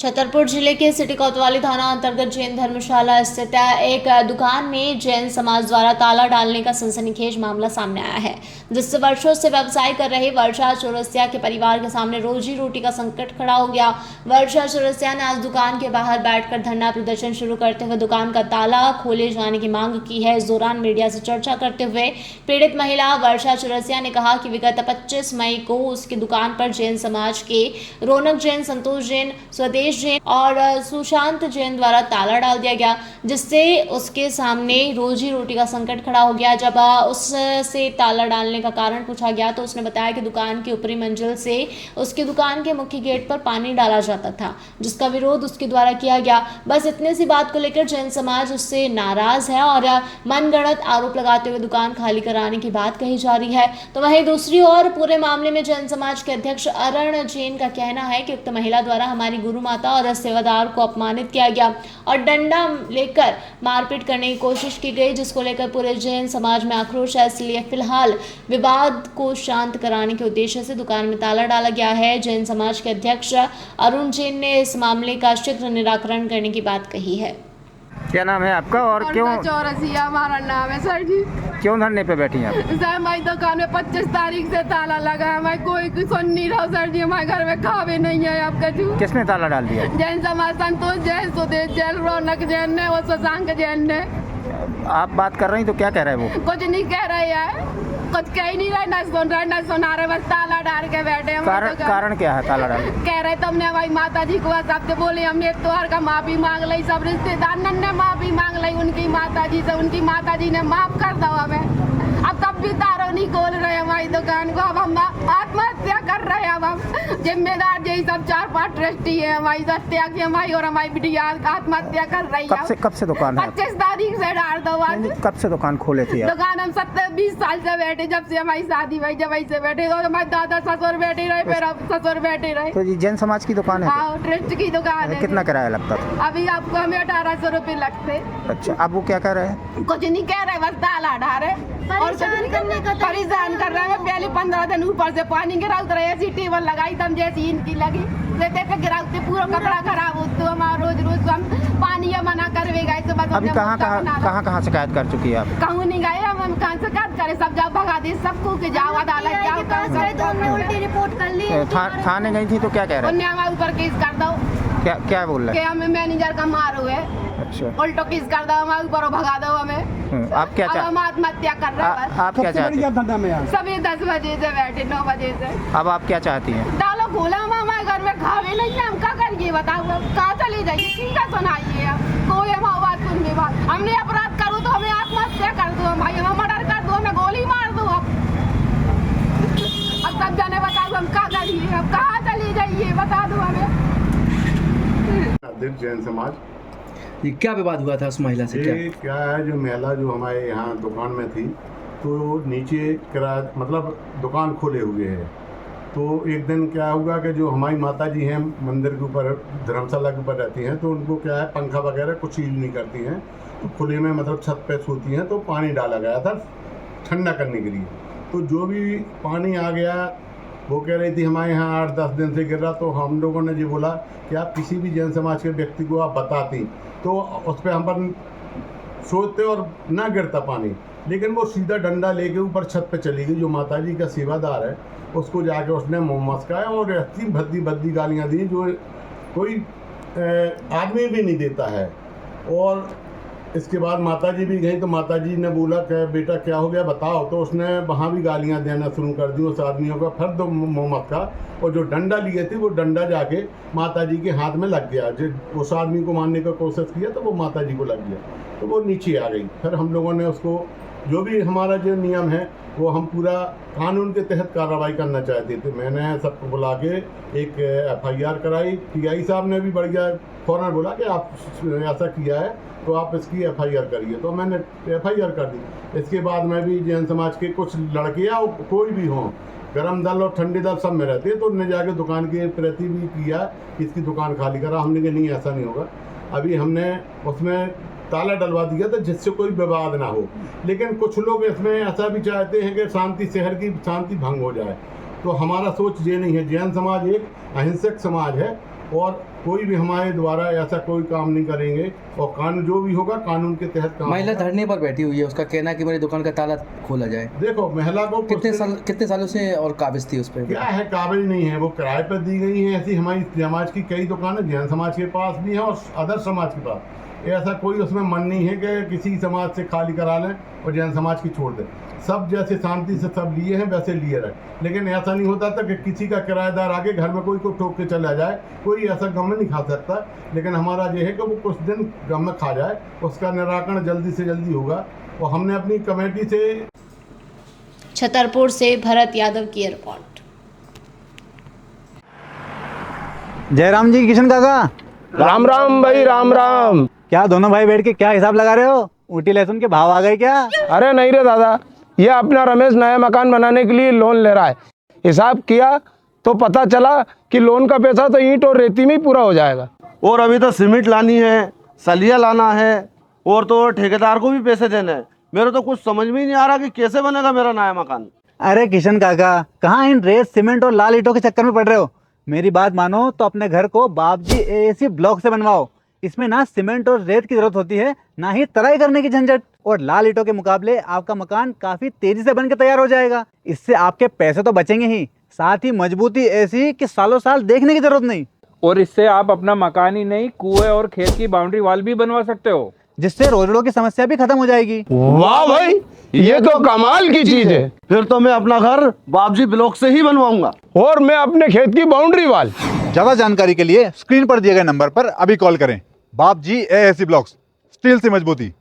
छतरपुर जिले के सिटी कोतवाली थाना अंतर्गत जैन धर्मशाला स्थित एक दुकान में जैन समाज द्वारा ताला डालने का सनसनीखेज मामला सामने आया है, जिससे वर्षों से व्यवसाय कर रहे वर्षा चौरसिया के परिवार के सामने रोजी रोटी का संकट खड़ा हो गया। वर्षा चौरसिया ने आज दुकान के बाहर बैठकर धरना प्रदर्शन शुरू करते हुए दुकान का ताला खोले जाने की मांग की है। इस दौरान मीडिया से चर्चा करते हुए पीड़ित महिला वर्षा चौरसिया ने कहा कि विगत 25 मई को उसकी दुकान पर जैन समाज के रौनक जैन, संतोष जैन, स्वदेश जैन और सुशांत जैन द्वारा ताला डाल दिया गया, जिससे उसके सामने रोजी रोटी का संकट खड़ा हो गया। जब उससे ताला डालने का कारण पूछा गया तो उसने बताया कि दुकान की ऊपरी मंजिल से उसकी दुकान के मुख्य गेट पर पानी डाला जाता था, जिसका विरोध उसके द्वारा किया गया। बस इतनी सी बात को लेकर जैन समाज उससे नाराज है और मनगढ़ंत आरोप लगाते हुए दुकान खाली कराने की बात कही जा रही है। तो वहीं दूसरी ओर पूरे मामले में जैन समाज के अध्यक्ष अरण जैन का कहना है कि उक्त महिला द्वारा हमारी गुरु माता और सेवादार को अपमानित किया गया और डंडा लेकर मारपीट करने की कोशिश की गई, जिसको लेकर पूरे जैन समाज में आक्रोश है। इसलिए फिलहाल विवाद को शांत कराने के उद्देश्य से दुकान में ताला डाला गया है। जैन समाज के अध्यक्ष अरुण जैन ने इस मामले का शीघ्र निराकरण करने की बात कही है। क्या नाम है आपका और क्यों चौरसिया हमारा नाम है सर जी। क्यों धरने पे बैठी हैं आप? सर हमारी दुकान में 25 तारीख से ताला लगा है, हमारे कोई सुन नहीं रहा सर जी। हमारे घर में खावे नहीं है आपका जी। किसने ताला डाल दिया? जैन समाज, संतोष जैन, सुदेश जैन, रौनक जैन ने और शशांक जैन ने। आप बात कर रही तो क्या कह रहे हैं वो? कुछ नहीं कह रहे है, कुछ कह ही नहीं रहे, न सुन रहे न सुना रहे, बस ताला डाल के बैठे हैं। कारण क्या है ताला डालने? कह रहे तो हमने हमारी माता जी को सबसे बोले, हमने त्योहार का माफी मांग ली, सब रिश्तेदार ने माफी मांग ली उनकी माता जी से, उनकी माता जी ने माफ कर दो हमें। अब तब भी तारों नहीं खोल रहे हमारी दुकान को, अब हम आत्महत्या कर रहे हैं। अब हम जिम्मेदार यही सब 4-5 ट्रस्टी है हमारी हत्या की, हमारी और हमारी बिटिया आत्महत्या कर रही है। कब से दुकान है? 25 तारीख से डाल दो। कब से दुकान खोले थी? दुकान हम 20 साल से बैठे, जब से हमारी शादी भाई जब से बैठे, तो हमारे दादा ससुर बैठे रहे, फिर अब ससुर बैठे रहे। तो ये जैन समाज की दुकान है? हाँ, ट्रस्ट की दुकान है। कितना किराया लगता था? अभी आपको हमें 1800 रुपए लगते। अच्छा, अब वो क्या कह रहे हैं? कुछ नहीं कह रहे, बस ताला ढा रहे और परेशान कर रहे हैं। पहले 15 दिन ऊपर से पानी गिराउत रहे, ऐसी टेबल लगाई तम जैसी इनकी लगी, देखे गिराउते पूरा कपड़ा खराब हो। तो हमारा रोज हम पानी मना करवे गए। तो बस अभी कहाँ शिकायत कर चुकी है आप? कहूँ नहीं गए हम कहाँ शिकायत करे, सब जाओ भगा दे सबको कि जाओ अदालत जाओ। उल्टी रिपोर्ट कर ली। थाने गई थी तो क्या कह रहे हैं? हमारे ऊपर केस कर दो। क्या बोल रहे हैं? हमें मैनेजर का मारो है। अच्छा, उल्टो केस कर दो हमारे ऊपर, भगा दो हमें। आप क्या चाहते? हम आत्महत्या कर रहे हैं। आप क्या चाहते हैं? सभी 10 बजे से बैठे, 9 बजे से। अब आप क्या चाहती हैं? डालो खोला, हम हमारे घर में खावे नहीं है, हम क्या करिए बताओ? कहाँ चले जाइए, किसका सुनाइए? कोई हमारी बात सुनने बात, हमने अपराध करो तो हमें आत्महत्या कर दो, भाई हमें मर्डर कर दो, हमें गोली मार दो। अब सब जाने बताओ हम क्या करिए, अब कहाँ चले जाइए बता दो हमें। जैन समाज, ये क्या विवाद हुआ था उस महिला से? क्या है, जो महिला जो हमारे यहाँ दुकान में थी, तो नीचे किराया मतलब दुकान खोले हुए है। तो एक दिन क्या हुआ कि जो हमारी माता जी हैं मंदिर के ऊपर, धर्मशाला के ऊपर रहती हैं, तो उनको क्या है पंखा वगैरह कुछ यूज नहीं करती हैं, तो खुले में मतलब छत पे सोती हैं। तो पानी डाला गया था ठंडा करने के लिए। तो जो भी पानी आ गया, वो कह रही थी हमारे यहाँ 8-10 दिन से गिर रहा। तो हम लोगों ने ये बोला कि आप किसी भी जैन समाज के व्यक्ति को आप बताती तो उस पर हम पर सोचते और ना गिरता पानी। लेकिन वो सीधा डंडा लेके ऊपर छत पे चली गई। जो माताजी का सेवादार है उसको जाके उसने मुँह मस्काया और ऐसी भद्दी गालियाँ दी जो कोई आदमी भी नहीं देता है। और इसके बाद माताजी भी गई, तो माताजी ने बोला कि बेटा क्या हो गया बताओ। तो उसने वहाँ भी गालियाँ देना शुरू कर दी उस आदमियों का। फिर दो मुँह मस्का, और जो डंडा लिए थे वो डंडा जाके माताजी के हाथ में लग गया। जो उस आदमी को मारने का कोशिश किया तो वो माताजी को लग गया, तो वो नीचे आ गई। फिर हम लोगों ने उसको, जो भी हमारा जो नियम है वो हम पूरा कानून के तहत कार्रवाई करना चाहते थे। मैंने सबको बुला के एक FIR कराई। PI साहब ने भी बढ़िया फौरन बोला कि आप ऐसा किया है तो आप इसकी FIR करिए। तो मैंने FIR कर दी। इसके बाद में भी जैन समाज के कुछ लड़के या कोई भी हों, गरम दल और ठंडे दल सब में रहते हैं, तो उन्होंने जाके दुकान के प्रति भी किया कि इसकी दुकान खाली करा। हमने कहा नहीं ऐसा नहीं होगा। अभी हमने उसमें ताला डलवा दिया था जिससे कोई विवाद ना हो। लेकिन कुछ लोग इसमें ऐसा भी चाहते हैं कि शहर की शांति भंग हो जाए। तो हमारा सोच ये नहीं है। जैन समाज एक अहिंसक समाज है और कोई भी हमारे द्वारा ऐसा कोई काम नहीं करेंगे और कानून जो भी होगा कानून के तहत काम महिला होगा। धरने पर बैठी हुई है, उसका कहना है कि मेरी दुकान का ताला खोला जाए। देखो महिला को कितने सालों से और काबिज थी उस पर? क्या है, काबिज नहीं है, वो किराए पर दी गई है। ऐसी हमारी समाज की कई दुकानें जैन समाज के पास भी हैं और अदर समाज के पास। ऐसा कोई उसमें मन नहीं है कि किसी समाज से खाली करा लें और जैन समाज की छोड़ दें। सब जैसे शांति से सब लिए हैं वैसे लिए रहे, लेकिन ऐसा नहीं होता था कि किसी का किराएदार आगे घर में कोई को ठोक के चला जाए। कोई ऐसा गम नहीं खा सकता, लेकिन हमारा ये है कि वो कुछ दिन गम में खा जाए, उसका निराकरण जल्दी से जल्दी होगा। और हमने अपनी कमेटी से छतरपुर से भरत यादव की रिपोर्ट। जयराम जी, किशन काका, राम राम भाई, राम राम। क्या दोनों भाई बैठ के क्या हिसाब लगा रहे हो? ऊटी लहसुन के भाव आ गए क्या? अरे नहीं रे दादा, ये अपना रमेश नया मकान बनाने के लिए लोन ले रहा है। हिसाब किया तो पता चला कि लोन का पैसा तो ईंट और रेती में ही पूरा हो जाएगा। और अभी तो सीमेंट लानी है, सलिया लाना है और तो ठेकेदार को भी पैसे देने हैं। मेरे तो कुछ समझ में ही नहीं आ रहा कि कैसे बनेगा मेरा नया मकान। अरे किशन काका, कहाँ इन रेत सीमेंट और लाल ईंटों के चक्कर में पड़ रहे हो? मेरी बात मानो तो अपने घर को बाबजी एएसी ब्लॉक से बनवाओ। इसमें ना सीमेंट और रेत की जरूरत होती है, ना ही तराई करने की झंझट। और लाल ईंटों के मुकाबले आपका मकान काफी तेजी से बनकर तैयार हो जाएगा। इससे आपके पैसे तो बचेंगे ही, साथ ही मजबूती ऐसी कि सालों साल देखने की जरूरत नहीं। और इससे आप अपना मकान ही नहीं, कुएं और खेत की बाउंड्री वॉल भी बनवा सकते हो, जिससे रोजड़ों की समस्या भी खत्म हो जाएगी। वाह भाई, ये तो कमाल की चीज है। फिर तो मैं अपना घर बाबजी ब्लॉक से ही बनवाऊंगा। और मैं अपने खेत की बाउंड्री वाल। ज्यादा जानकारी के लिए स्क्रीन पर दिए गए नंबर पर अभी कॉल करें। बाबजी एएसी ब्लॉक्स, स्टील से मजबूती।